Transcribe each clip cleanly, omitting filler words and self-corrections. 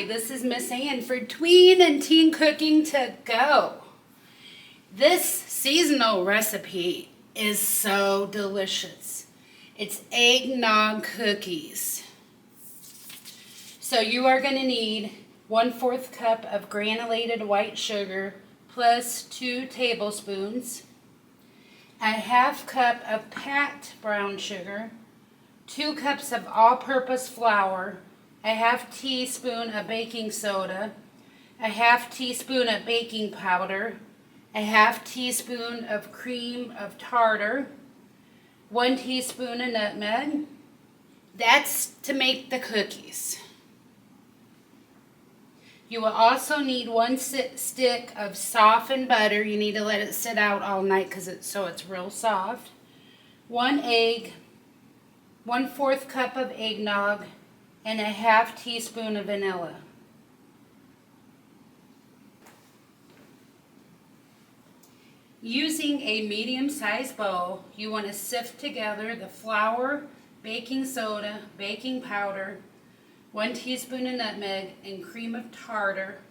Hi, this is Miss Ann for Tween and Teen Cooking to Go. This seasonal recipe is so delicious. It's eggnog cookies. So you are going to need 1/4 cup of granulated white sugar plus 2 tablespoons, a 1/2 cup of packed brown sugar, 2 cups of all-purpose flour, a 1/2 teaspoon of baking soda, a 1/2 teaspoon of baking powder, a 1/2 teaspoon of cream of tartar, 1 teaspoon of nutmeg. That's to make the cookies. You will also need 1 stick of softened butter. You need to let it sit out all night so it's real soft. 1 egg, 1/4 cup of eggnog, and a 1/2 teaspoon of vanilla. Using a medium-sized bowl, you want to sift together the flour, baking soda, baking powder, 1 teaspoon of nutmeg, and cream of tartar,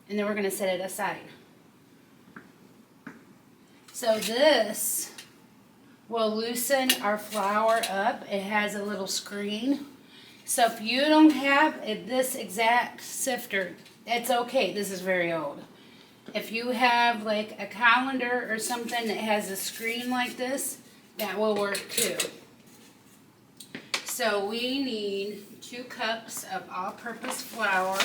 and then we're going to set it aside. So this will loosen our flour up. It has a little screen. So if you don't have this exact sifter, it's okay. This is very old. If you have like a colander or something that has a screen like this, that will work too. So we need 2 cups of all-purpose flour.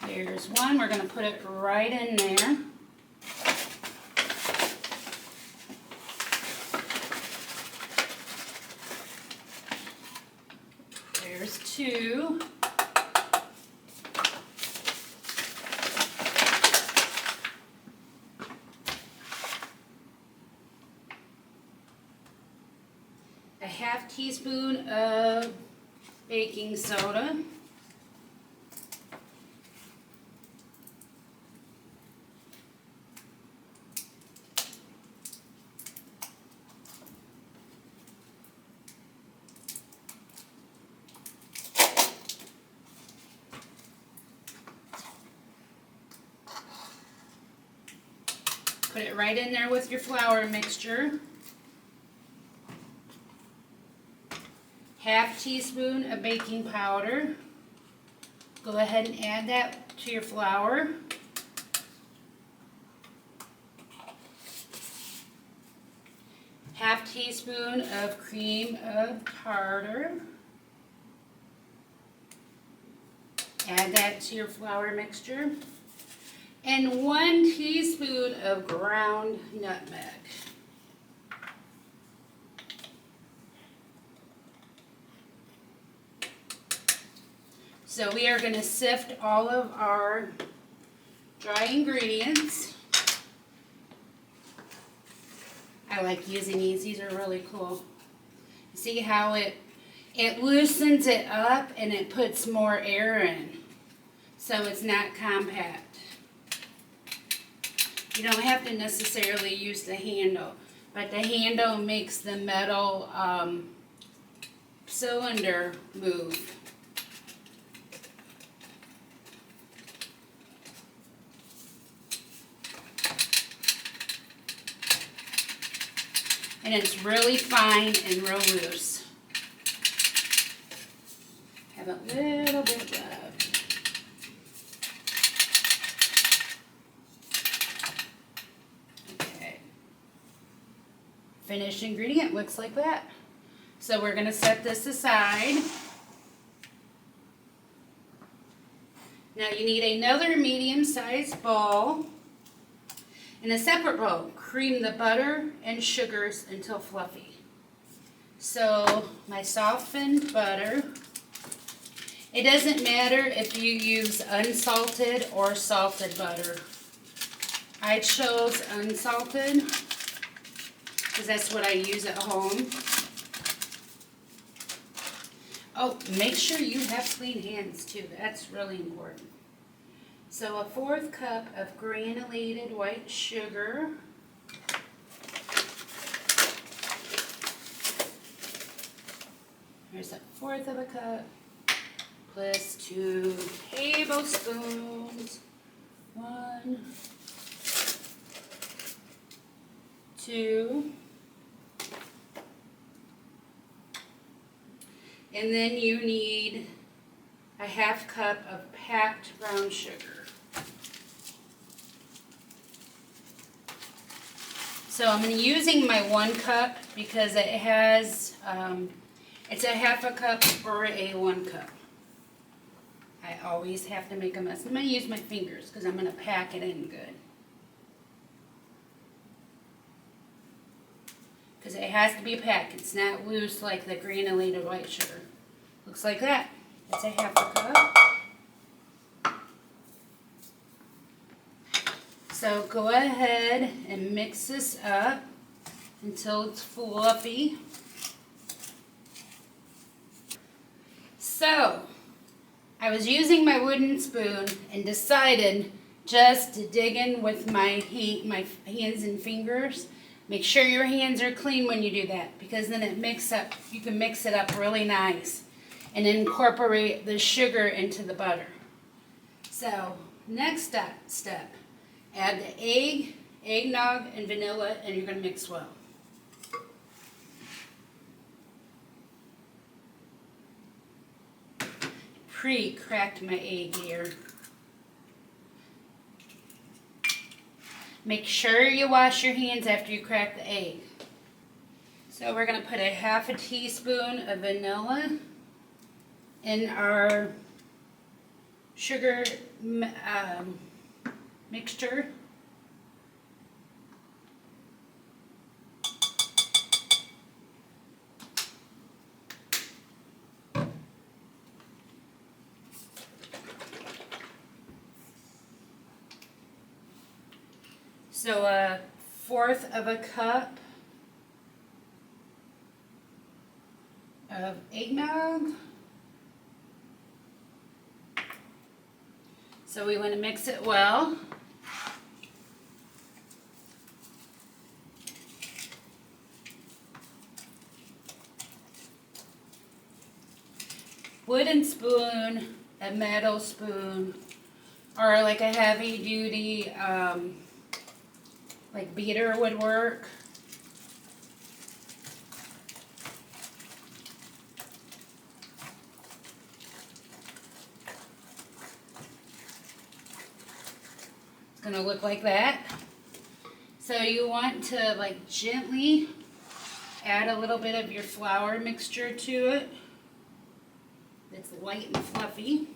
There's one. We're going to put it right in there. There's 2. A 1/2 teaspoon of baking soda. Put it right in there with your flour mixture. 1/2 teaspoon of baking powder. Go ahead and add that to your flour. Half teaspoon of cream of tartar. Add that to your flour mixture. And 1 teaspoon of ground nutmeg. So we are going to sift all of our dry ingredients. I like using these. These are really cool. See how it loosens it up and it puts more air in. So it's not compact. You don't have to necessarily use the handle, but the handle makes the metal cylinder move. And it's really fine and real loose. Have a little bit left. Finished ingredient looks like that. So we're going to set this aside. Now you need another medium-sized bowl. In a separate bowl, cream the butter and sugars until fluffy. So my softened butter. It doesn't matter if you use unsalted or salted butter. I chose unsalted, because that's what I use at home. Oh, make sure you have clean hands too. That's really important. So a 1/4 cup of granulated white sugar. There's a 1/4 of a cup plus 2 tablespoons. 1, 2. And then you need a 1/2 cup of packed brown sugar. So I'm using my 1 cup because it has, it's a 1/2 cup or a 1 cup. I always have to make a mess. I'm going to use my fingers because I'm going to pack it in good. Because it has to be packed. It's not loose like the granulated white sugar. Looks like that. It's a 1/2 cup. So go ahead and mix this up until it's fluffy. So I was using my wooden spoon and decided just to dig in with my hands and fingers. Make sure your hands are clean when you do that, because then you can mix it up really nice and incorporate the sugar into the butter. So next step, add the egg, eggnog, and vanilla, and you're going to mix well. Pre-cracked my egg here. Make sure you wash your hands after you crack the egg. So we're going to put a 1/2 teaspoon of vanilla in our sugar mixture. So a 1/4 of a cup of eggnog. So we want to mix it well. Wooden spoon, a metal spoon, or like a heavy duty like beater would work. It's going to look like that. So you want to like gently add a little bit of your flour mixture to it. It's light and fluffy.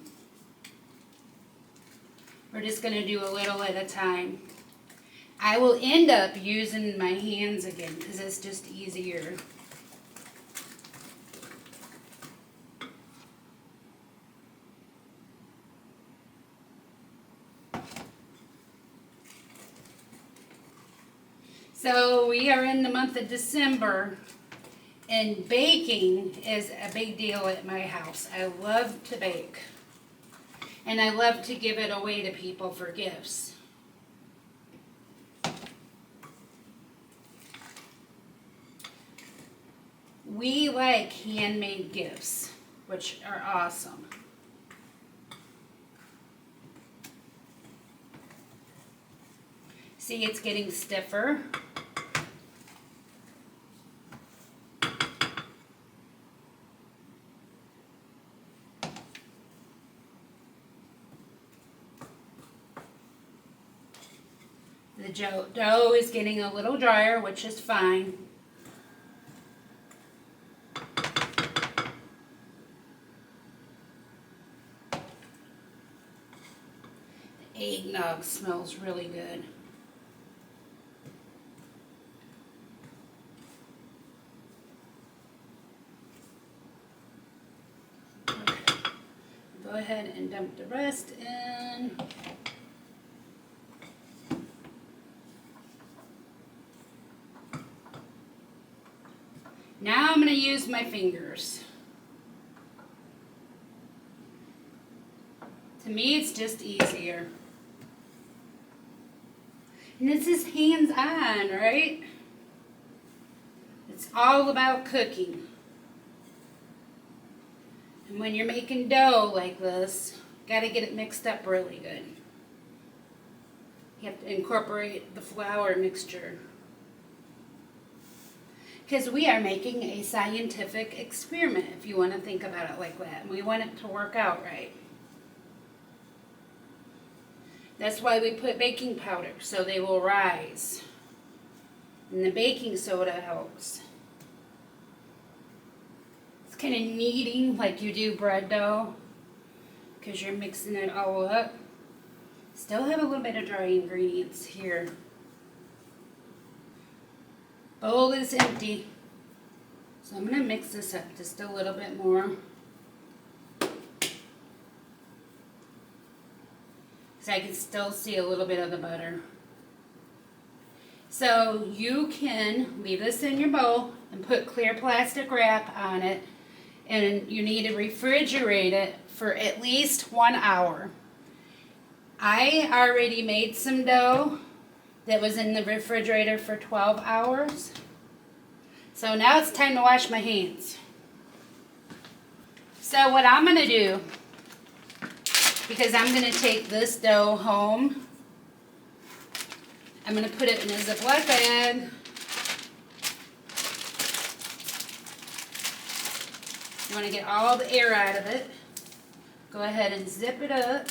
We're just going to do a little at a time. I will end up using my hands again because it's just easier. So we are in the month of December, and baking is a big deal at my house. I love to bake, and I love to give it away to people for gifts. We like handmade gifts, which are awesome. See, it's getting stiffer. The dough is getting a little drier, which is fine. Eggnog smells really good. Okay. Go ahead and dump the rest in. Now I'm going to use my fingers. To me, it's just easier. And this is hands-on, right? It's all about cooking. And when you're making dough like this, got to get it mixed up really good. You have to incorporate the flour mixture. Because we are making a scientific experiment, if you want to think about it like that. And we want it to work out right. That's why we put baking powder, so they will rise. And the baking soda helps. It's kind of kneading like you do bread dough, because you're mixing it all up. Still have a little bit of dry ingredients here. Bowl is empty. So I'm going to mix this up just a little bit more. So I can still see a little bit of the butter. So you can leave this in your bowl and put clear plastic wrap on it. And you need to refrigerate it for at least 1 hour. I already made some dough that was in the refrigerator for 12 hours. So now it's time to wash my hands. So what I'm going to do, because I'm going to take this dough home, I'm going to put it in a Ziploc bag. You want to get all the air out of it. Go ahead and zip it up.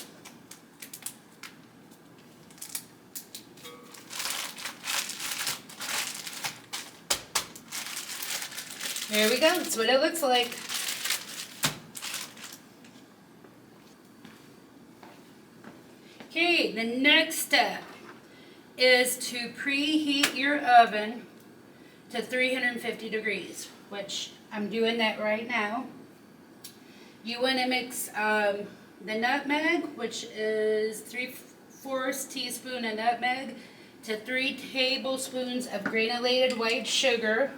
There we go. That's what it looks like. Okay, the next step is to preheat your oven to 350 degrees, which I'm doing that right now. You want to mix the nutmeg, which is 3/4 teaspoon of nutmeg to 3 tablespoons of granulated white sugar.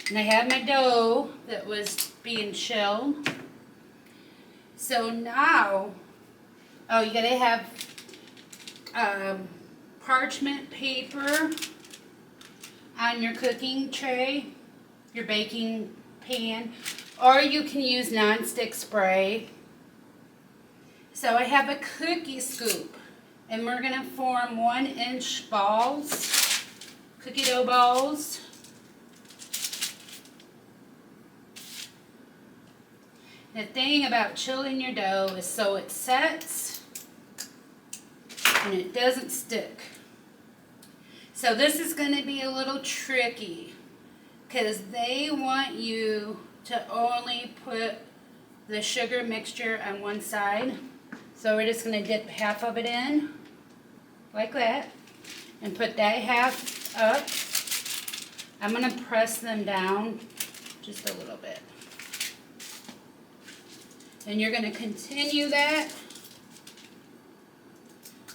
And I have my dough that was being chilled. So now, oh, you gotta have parchment paper on your cooking tray, your baking pan, or you can use nonstick spray. So I have a cookie scoop, and we're gonna form 1-inch balls, cookie dough balls. The thing about chilling your dough is so it sets and it doesn't stick. So this is going to be a little tricky because they want you to only put the sugar mixture on one side. So we're just going to dip half of it in like that and put that half up. I'm going to press them down just a little bit. And you're going to continue that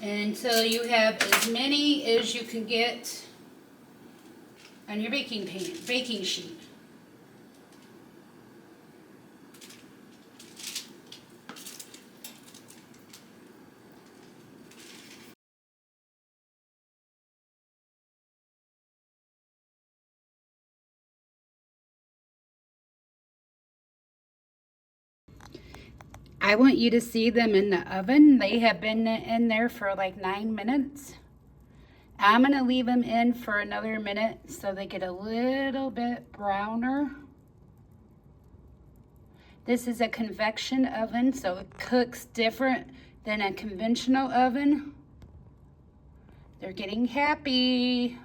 until you have as many as you can get on your baking sheet. I want you to see them in the oven. They have been in there for like 9 minutes. I'm going to leave them in for another minute so they get a little bit browner. This is a convection oven, so it cooks different than a conventional oven. They're getting happy.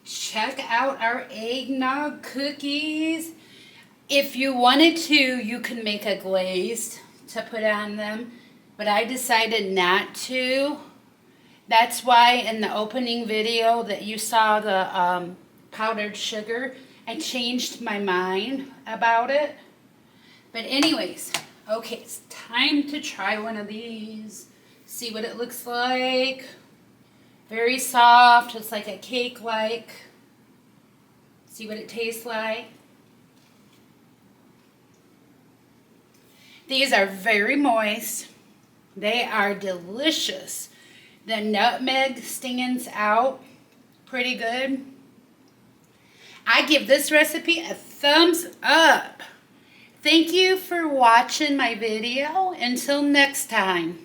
Check out our eggnog cookies. If you wanted to, you can make a glaze to put on them, but I decided not to. That's why in the opening video that you saw the powdered sugar, I changed my mind about it. But anyways, okay, it's time to try one of these. See what it looks like. Very soft, it's like a cake-like. See what it tastes like. These are very moist. They are delicious. The nutmeg stands out pretty good. I give this recipe a thumbs up. Thank you for watching my video. Until next time.